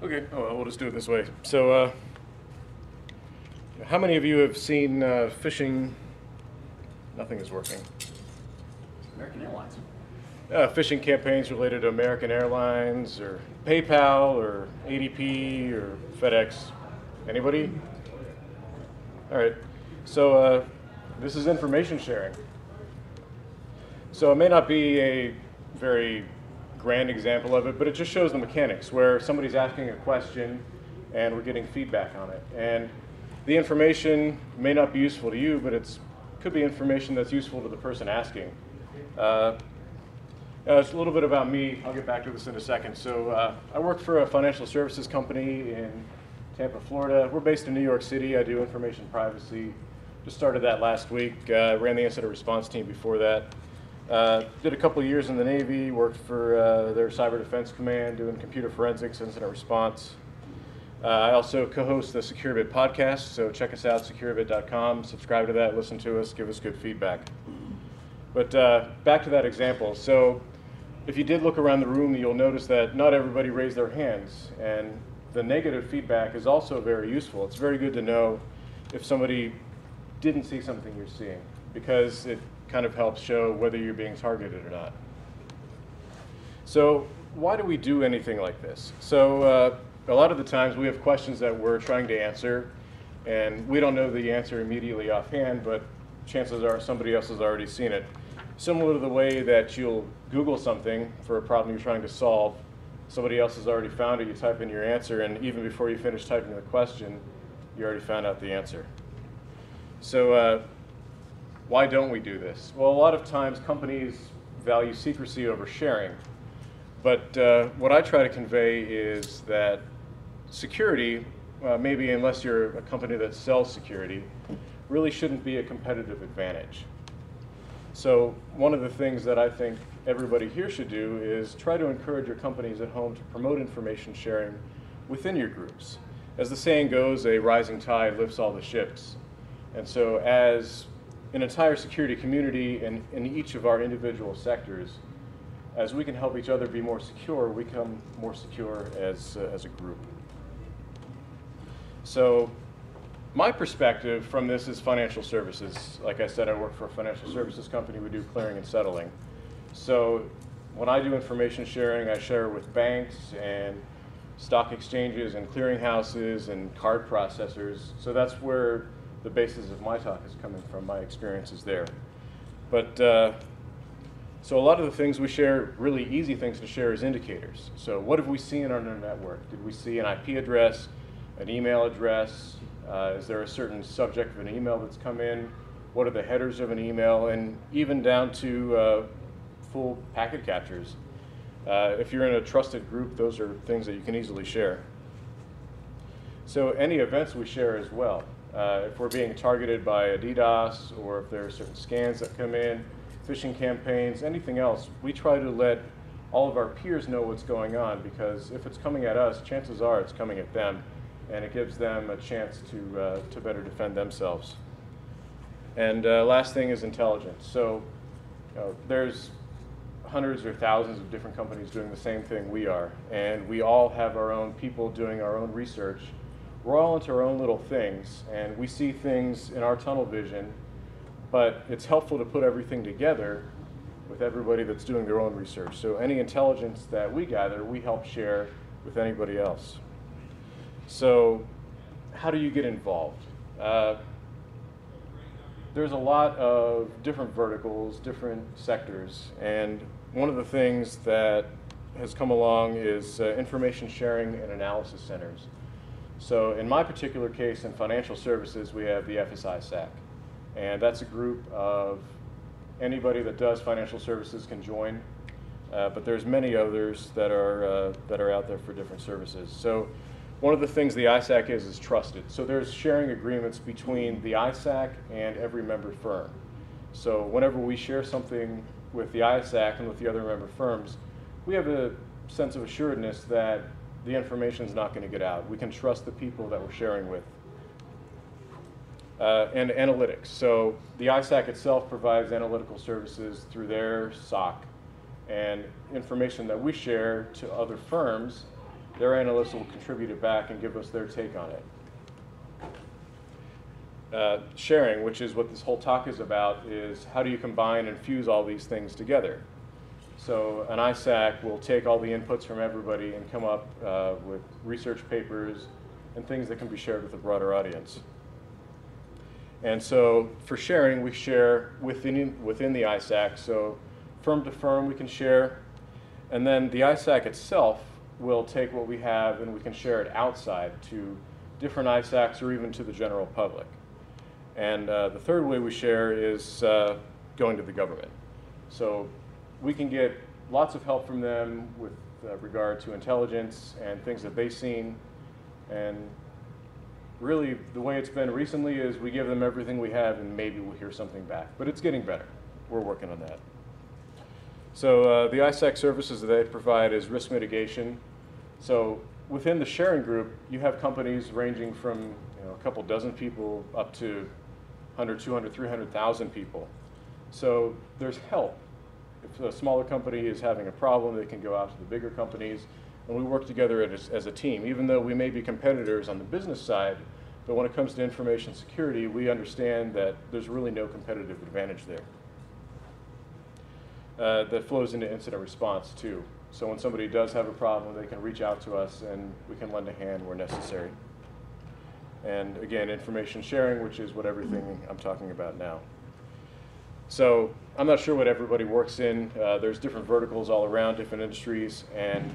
Okay, oh, well, we'll just do it this way. So, how many of you have seen phishing? Nothing is working. American Airlines. Phishing campaigns related to American Airlines or PayPal or ADP or FedEx. Anybody? All right. So, this is information sharing. So it may not be a very grand example of it, but it just shows the mechanics where somebody's asking a question and we're getting feedback on it. And the information may not be useful to you, but it could be information that's useful to the person asking. It's a little bit about me. I'll get back to this in a second. So I work for a financial services company in Tampa, Florida. We're based in New York City. I do information privacy. Just started that last week. Ran the incident response team before that. Did a couple of years in the Navy, worked for their Cyber Defense Command doing computer forensics, incident response. I also co-host the SecureBit podcast, so check us out, securebit.com, subscribe to that, listen to us, give us good feedback. But back to that example. So if you did look around the room, you'll notice that not everybody raised their hands, and the negative feedback is also very useful. It's very good to know if somebody didn't see something you're seeing, because it kind of helps show whether you're being targeted or not. So why do we do anything like this? So a lot of the times we have questions that we're trying to answer, and we don't know the answer immediately offhand, but chances are somebody else has already seen it. Similar to the way that you'll Google something for a problem you're trying to solve, somebody else has already found it, you type in your answer, and even before you finish typing the question, you already found out the answer. So why don't we do this? Well, a lot of times companies value secrecy over sharing. But what I try to convey is that security, maybe unless you're a company that sells security, really shouldn't be a competitive advantage. So one of the things that I think everybody here should do is try to encourage your companies at home to promote information sharing within your groups. As the saying goes, a rising tide lifts all the ships. And so as an entire security community and in each of our individual sectors, as we can help each other be more secure, we become more secure as a group. So my perspective from this is financial services. Like I said, I work for a financial services company. We do clearing and settling. So when I do information sharing, I share with banks and stock exchanges and clearinghouses and card processors. So that's where the basis of my talk is coming from, my experiences there. But so a lot of the things we share, really easy things to share, is indicators. So what have we seen on our network? Did we see an IP address, an email address? Is there a certain subject of an email that's come in? What are the headers of an email? And even down to full packet captures. If you're in a trusted group, those are things that you can easily share. So any events we share as well. If we're being targeted by a DDoS, or if there are certain scans that come in, phishing campaigns, anything else, we try to let all of our peers know what's going on, because if it's coming at us, chances are it's coming at them, and it gives them a chance to better defend themselves. And last thing is intelligence. So there's hundreds or thousands of different companies doing the same thing we are, and we all have our own people doing our own research. We're all into our own little things, and we see things in our tunnel vision, but it's helpful to put everything together with everybody that's doing their own research. So any intelligence that we gather, we help share with anybody else. So how do you get involved? There's a lot of different verticals, different sectors, and one of the things that has come along is information sharing and analysis centers. So in my particular case, in financial services, we have the FSI-SAC. And that's a group of anybody that does financial services can join, but there's many others that are out there for different services. So one of the things the ISAC is trusted. So there's sharing agreements between the ISAC and every member firm. So whenever we share something with the ISAC and with the other member firms, we have a sense of assuredness that the information is not going to get out. We can trust the people that we're sharing with. And analytics. So the ISAC itself provides analytical services through their SOC, and information that we share to other firms their analysts will contribute it back and give us their take on it. Sharing, which is what this whole talk is about, is how do you combine and fuse all these things together. So an ISAC will take all the inputs from everybody and come up with research papers and things that can be shared with a broader audience. And so for sharing, we share within the ISAC. So firm to firm, we can share. And then the ISAC itself will take what we have and we can share it outside to different ISACs or even to the general public. And the third way we share is going to the government. So we can get lots of help from them with regard to intelligence and things that they've seen. And really, the way it's been recently is we give them everything we have and maybe we'll hear something back. But it's getting better. We're working on that. So the ISAC services that they provide is risk mitigation. So within the sharing group, you have companies ranging from a couple dozen people up to 100, 200, 300,000 people. So there's help. If a smaller company is having a problem, they can go out to the bigger companies, and we work together as a team. Even though we may be competitors on the business side, but when it comes to information security, we understand that there's really no competitive advantage there. That flows into incident response too. So when somebody does have a problem, they can reach out to us and we can lend a hand where necessary. And again, information sharing, which is what everything I'm talking about now. So I'm not sure what everybody works in. There's different verticals all around, different industries, and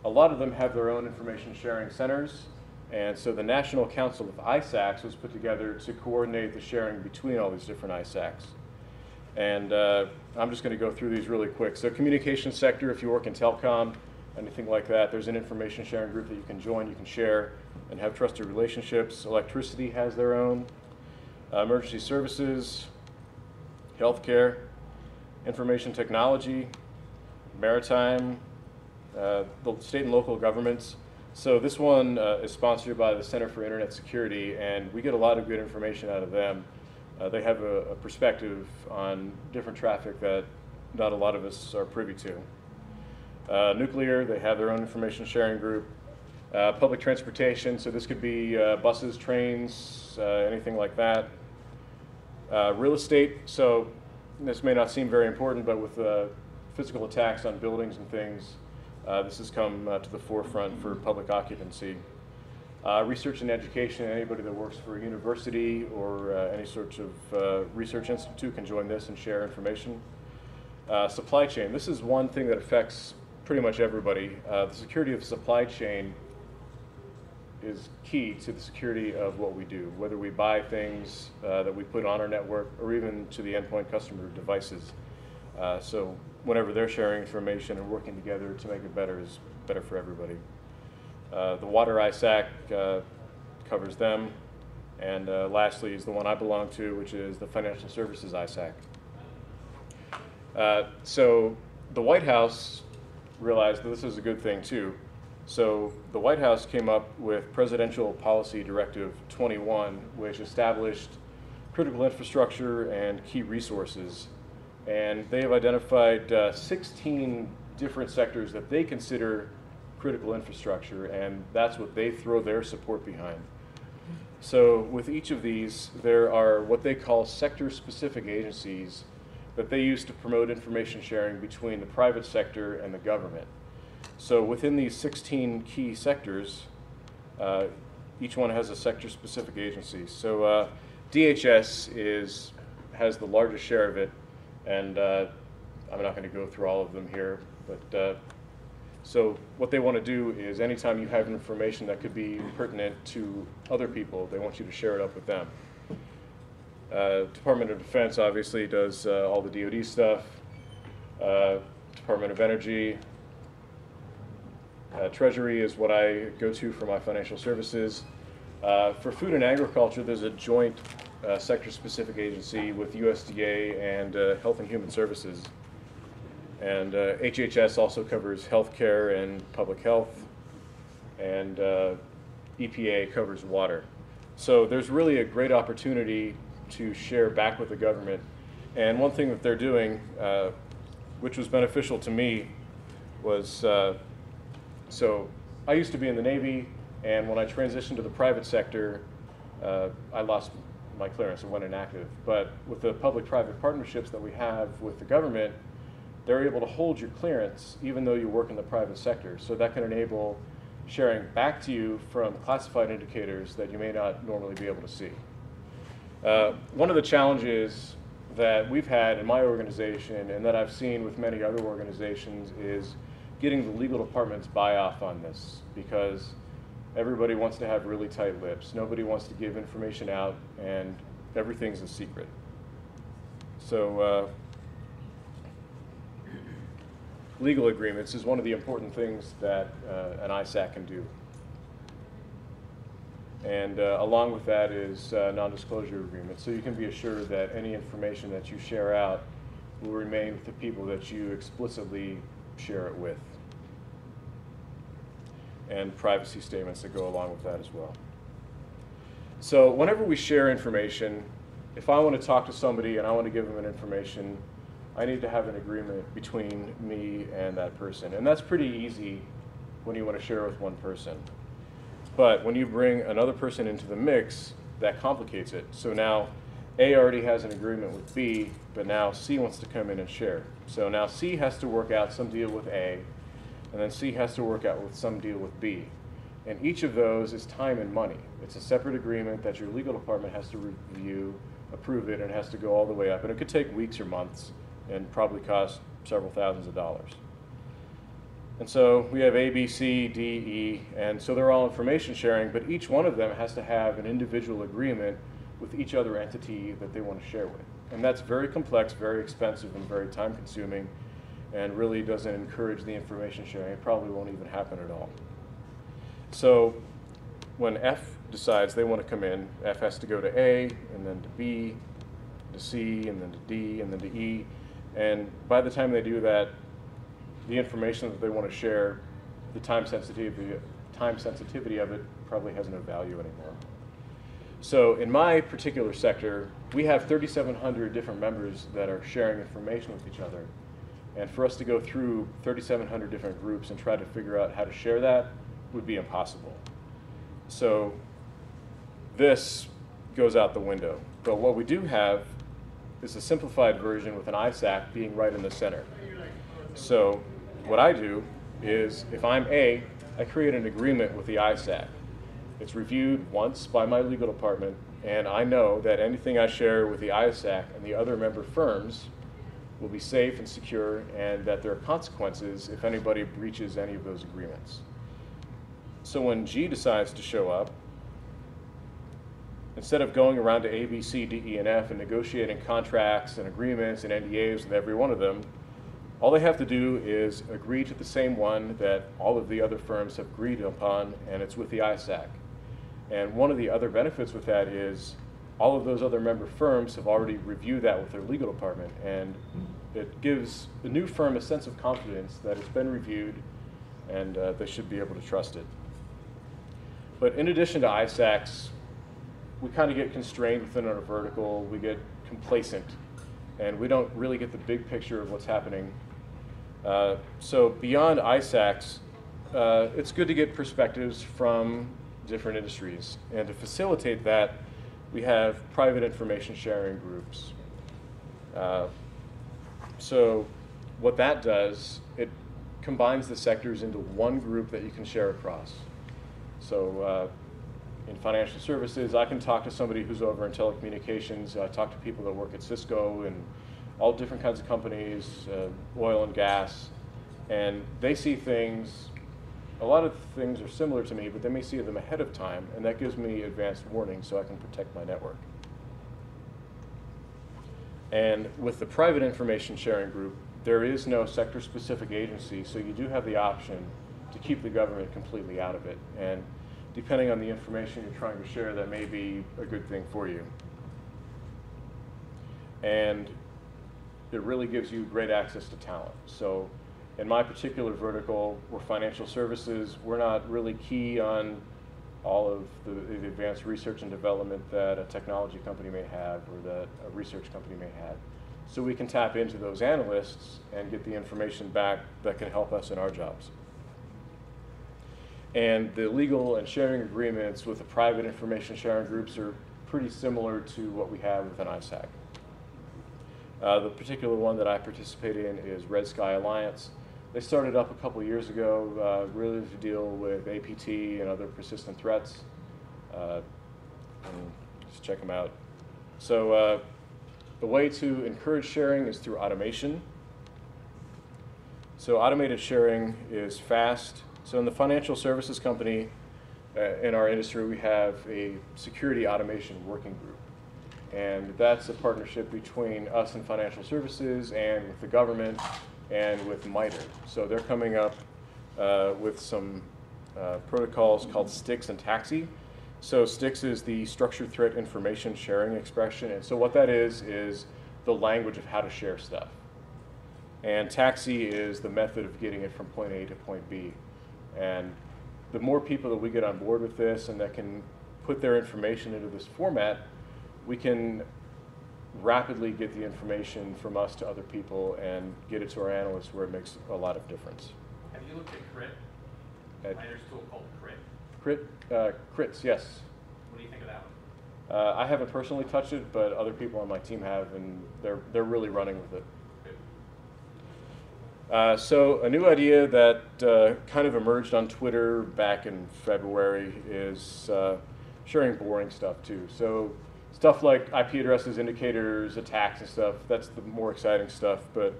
a lot of them have their own information sharing centers. And so the National Council of ISACs was put together to coordinate the sharing between all these different ISACs. And I'm just going to go through these really quick. So communication sector, if you work in telecom, anything like that, there's an information sharing group that you can join, you can share, and have trusted relationships. Electricity has their own. Emergency services, healthcare, information technology, maritime, the state and local governments. So this one is sponsored by the Center for Internet Security, and we get a lot of good information out of them. They have a perspective on different traffic that not a lot of us are privy to. Nuclear, they have their own information sharing group. Public transportation, so this could be buses, trains, anything like that. Real estate, so this may not seem very important, but with physical attacks on buildings and things, this has come to the forefront for public occupancy. Research and education, anybody that works for a university or any sort of research institute can join this and share information. Supply chain, this is one thing that affects pretty much everybody. The security of the supply chain is key to the security of what we do, whether we buy things that we put on our network or even to the endpoint customer devices. So whenever they're sharing information and working together to make it better is better for everybody. The Water ISAC covers them. And lastly is the one I belong to, which is the Financial Services ISAC. So the White House realized that this is a good thing too. So the White House came up with Presidential Policy Directive 21, which established critical infrastructure and key resources. And they have identified 16 different sectors that they consider critical infrastructure, and that's what they throw their support behind. So with each of these, there are what they call sector-specific agencies that they use to promote information sharing between the private sector and the government. So within these 16 key sectors, each one has a sector-specific agency. So DHS has the largest share of it, and I'm not going to go through all of them here, but so what they want to do is anytime you have information that could be pertinent to other people, they want you to share it up with them. Department of Defense obviously does all the DoD stuff. Department of Energy. Treasury is what I go to for my financial services. For food and agriculture, there's a joint sector-specific agency with USDA and Health and Human Services. And HHS also covers healthcare and public health, and EPA covers water. So there's really a great opportunity to share back with the government. And one thing that they're doing, which was beneficial to me, was so I used to be in the Navy, and when I transitioned to the private sector, I lost my clearance and went inactive. But with the public-private partnerships that we have with the government, they're able to hold your clearance even though you work in the private sector. So that can enable sharing back to you from classified indicators that you may not normally be able to see. One of the challenges that we've had in my organization and that I've seen with many other organizations is getting the legal department's buy-off on this, because everybody wants to have really tight lips. Nobody wants to give information out, and everything's a secret. So legal agreements is one of the important things that an ISAC can do. And along with that is non-disclosure agreements. So you can be assured that any information that you share out will remain with the people that you explicitly share it with. And privacy statements that go along with that as well. So whenever we share information, if I want to talk to somebody and I want to give them an information, I need to have an agreement between me and that person. And that's pretty easy when you want to share with one person. But when you bring another person into the mix, that complicates it. So now A already has an agreement with B, but now C wants to come in and share. So now C has to work out some deal with A, and then C has to work out with some deal with B. And each of those is time and money. It's a separate agreement that your legal department has to review, approve it, and it has to go all the way up. And it could take weeks or months and probably cost several thousands of dollars. And so we have A, B, C, D, E, and so they're all information sharing, but each one of them has to have an individual agreement with each other entity that they want to share with. And that's very complex, very expensive, and very time consuming, and really doesn't encourage the information sharing. It probably won't even happen at all. So when F decides they want to come in, F has to go to A, and then to B, to C, and then to D, and then to E. And by the time they do that, the information that they want to share, the time sensitivity of it probably has no value anymore. So in my particular sector, we have 3,700 different members that are sharing information with each other. And for us to go through 3,700 different groups and try to figure out how to share that would be impossible. So this goes out the window. But what we do have is a simplified version with an ISAC being right in the center. So what I do is, if I'm A, I create an agreement with the ISAC. It's reviewed once by my legal department, and I know that anything I share with the ISAC and the other member firms will be safe and secure, and that there are consequences if anybody breaches any of those agreements. So when G decides to show up, instead of going around to A, B, C, D, E, and F and negotiating contracts and agreements and NDAs with every one of them, all they have to do is agree to the same one that all of the other firms have agreed upon, and it's with the ISAC. And one of the other benefits with that is all of those other member firms have already reviewed that with their legal department, and it gives the new firm a sense of confidence that it's been reviewed and they should be able to trust it. But in addition to ISACs, we kind of get constrained within our vertical, we get complacent, and we don't really get the big picture of what's happening. So beyond ISACs, it's good to get perspectives from different industries. And to facilitate that, we have private information sharing groups. So what that does, it combines the sectors into one group that you can share across. So in financial services, I can talk to somebody who's over in telecommunications, talk to people that work at Cisco and all different kinds of companies, oil and gas, and they see things, a lot of things are similar to me, but they may see them ahead of time, and that gives me advanced warning so I can protect my network. And with the private information sharing group, there is no sector-specific agency, so you do have the option to keep the government completely out of it. And depending on the information you're trying to share, that may be a good thing for you. And it really gives you great access to talent. So in my particular vertical, we're financial services. We're not really key on all of the advanced research and development that a technology company may have or that a research company may have. So we can tap into those analysts and get the information back that can help us in our jobs. And the legal and sharing agreements with the private information sharing groups are pretty similar to what we have with an ISAC. The particular one that I participate in is Red Sky Alliance. They started up a couple of years ago, really to deal with APT and other persistent threats. And just check them out. So the way to encourage sharing is through automation. So automated sharing is fast. So in the financial services company, in our industry, we have a security automation working group. And that's a partnership between us and financial services and with the government and with MITRE. So they're coming up with some protocols called STIX and TAXII. So STIX is the Structured Threat Information Sharing Expression. And so what that is the language of how to share stuff. And TAXII is the method of getting it from point A to point B. And the more people that we get on board with this and that can put their information into this format, we can rapidly get the information from us to other people and get it to our analysts where it makes a lot of difference. Have you looked at CRIT? There's a tool called CRIT. CRITs, yes. What do you think of that one? I haven't personally touched it, but other people on my team have, and they're really running with it. So a new idea that kind of emerged on Twitter back in February is sharing boring stuff too. So stuff like IP addresses, indicators, attacks and stuff, that's the more exciting stuff. But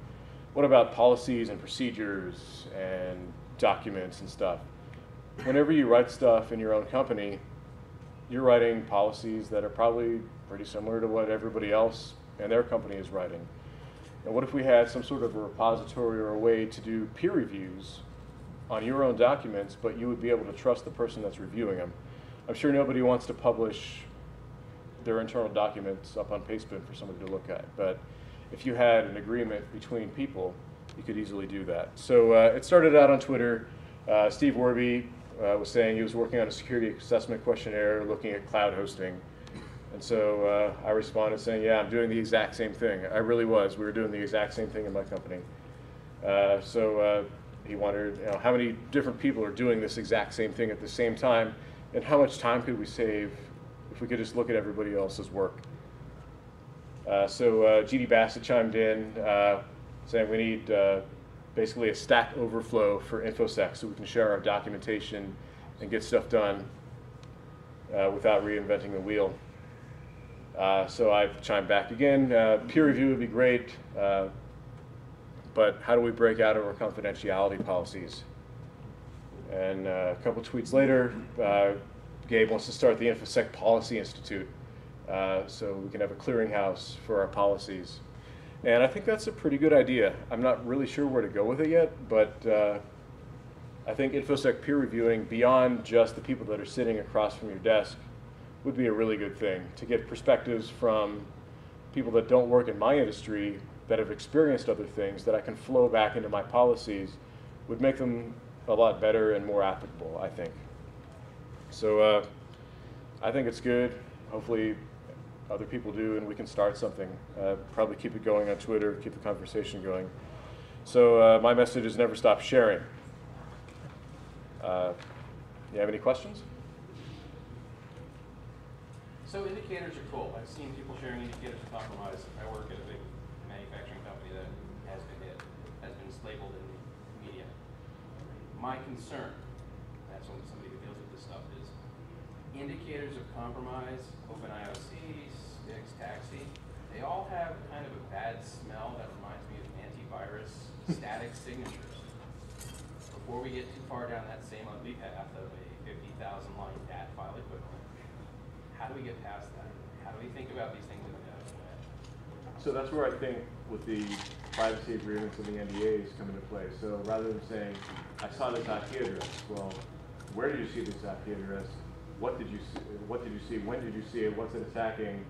what about policies and procedures and documents and stuff? Whenever you write stuff in your own company, you're writing policies that are probably pretty similar to what everybody else in their company is writing. And what if we had some sort of a repository or a way to do peer reviews on your own documents, but you would be able to trust the person that's reviewing them? I'm sure nobody wants to publish their internal documents up on Pastebin for somebody to look at, but if you had an agreement between people, you could easily do that. So it started out on Twitter. Steve Warby was saying he was working on a security assessment questionnaire looking at cloud hosting. And so I responded saying, yeah, I'm doing the exact same thing. I really was. We were doing the exact same thing in my company. So he wondered, how many different people are doing this exact same thing at the same time, and how much time could we save if we could just look at everybody else's work? So GD Bassett chimed in saying we need basically a Stack Overflow for InfoSec so we can share our documentation and get stuff done without reinventing the wheel. So I chimed back again. Peer review would be great, but how do we break out of our confidentiality policies? And a couple tweets later, Gabe wants to start the InfoSec Policy Institute so we can have a clearinghouse for our policies. And I think that's a pretty good idea. I'm not really sure where to go with it yet, but I think InfoSec peer reviewing beyond just the people that are sitting across from your desk would be a really good thing to get perspectives from people that don't work in my industry that have experienced other things that I can flow back into my policies would make them a lot better and more applicable, I think. So I think it's good. Hopefully other people do and we can start something. Probably keep it going on Twitter, keep the conversation going. So my message is never stop sharing. You have any questions? So indicators are cool. I've seen people sharing indicators of compromise. I work at a big manufacturing company that has been hit, has been labeled in the media. My concern, that's when somebody who deals with this stuff, is indicators of compromise, OpenIOC, STIX, TAXII, they all have kind of a bad smell that reminds me of antivirus static signatures. Before we get too far down that same ugly path of a 50,000 line DAT file equivalent, how do we get past that? How do we think about these things in a better way? So that's where I think with the privacy agreements and the NDAs come into play. So rather than saying, I saw this IP address, well, where did you see this IP address? What did you see? What did you see? When did you see it? What's it attacking?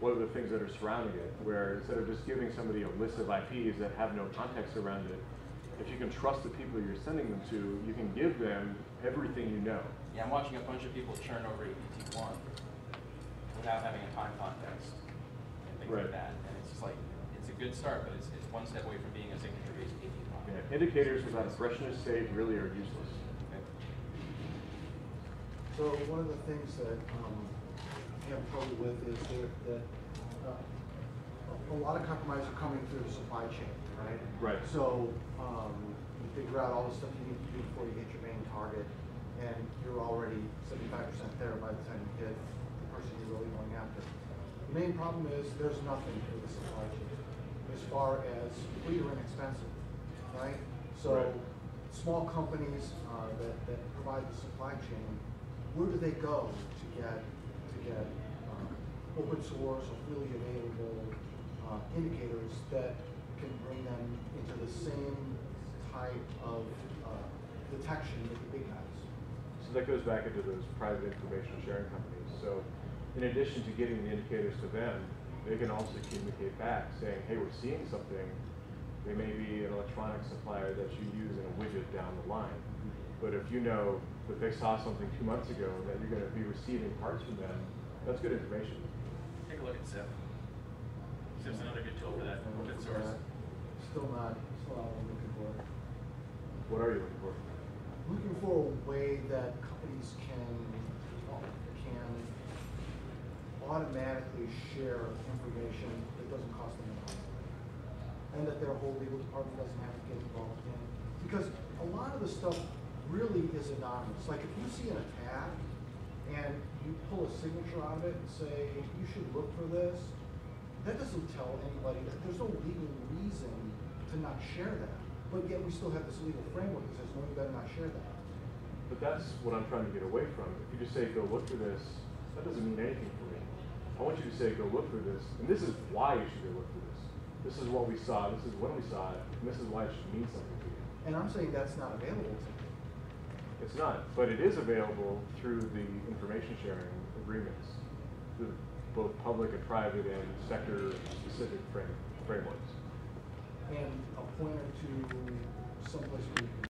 What are the things that are surrounding it? Where instead of just giving somebody a list of IPs that have no context around it, if you can trust the people you're sending them to, you can give them everything you know. Yeah, I'm watching a bunch of people churn over APT1 without having a time context and things like that. And it's just like, it's a good start, but it's one step away from being a signature-based APT1. Yeah, indicators without a freshness save really are useless. Okay. So one of the things that I have trouble with is that a lot of compromise are coming through the supply chain, right? Right. So you figure out all the stuff you need to do before you hit your main target, and you're already 75% there by the time you hit the person you're really going after. The main problem is there's nothing for the supply chain as far as we are inexpensive, right? So Right. small companies that provide the supply chain, where do they go to get open source or freely available indicators that can bring them into the same type of detection that the big guys? So that goes back into those private information sharing companies. So in addition to getting the indicators to them, they can also communicate back saying, hey, we're seeing something. They may be an electronic supplier that you use in a widget down the line. But if you know that they saw something 2 months ago that you're going to be receiving parts from them, that's good information. Take a look at SIP. SIP's another good tool for that, open source. Still not what I'm looking for. What are you looking for? Looking for a way that companies can automatically share information that doesn't cost them money, and that their whole legal department doesn't have to get involved in. Because a lot of the stuff really is anonymous. Like if you see an attack and you pull a signature out of it and say, you should look for this, that doesn't tell anybody, there's no legal reason to not share that. But yet we still have this legal framework that says, no, you better not share that. But that's what I'm trying to get away from. If you just say, go look for this, that doesn't mean anything for me. I want you to say, go look for this, and this is why you should go look for this. This is what we saw, this is when we saw it, and this is why it should mean something to you. And I'm saying that's not available to me. It's not, but it is available through the information sharing agreements, the both public and private and sector-specific frameworks. And a pointer to someplace where you can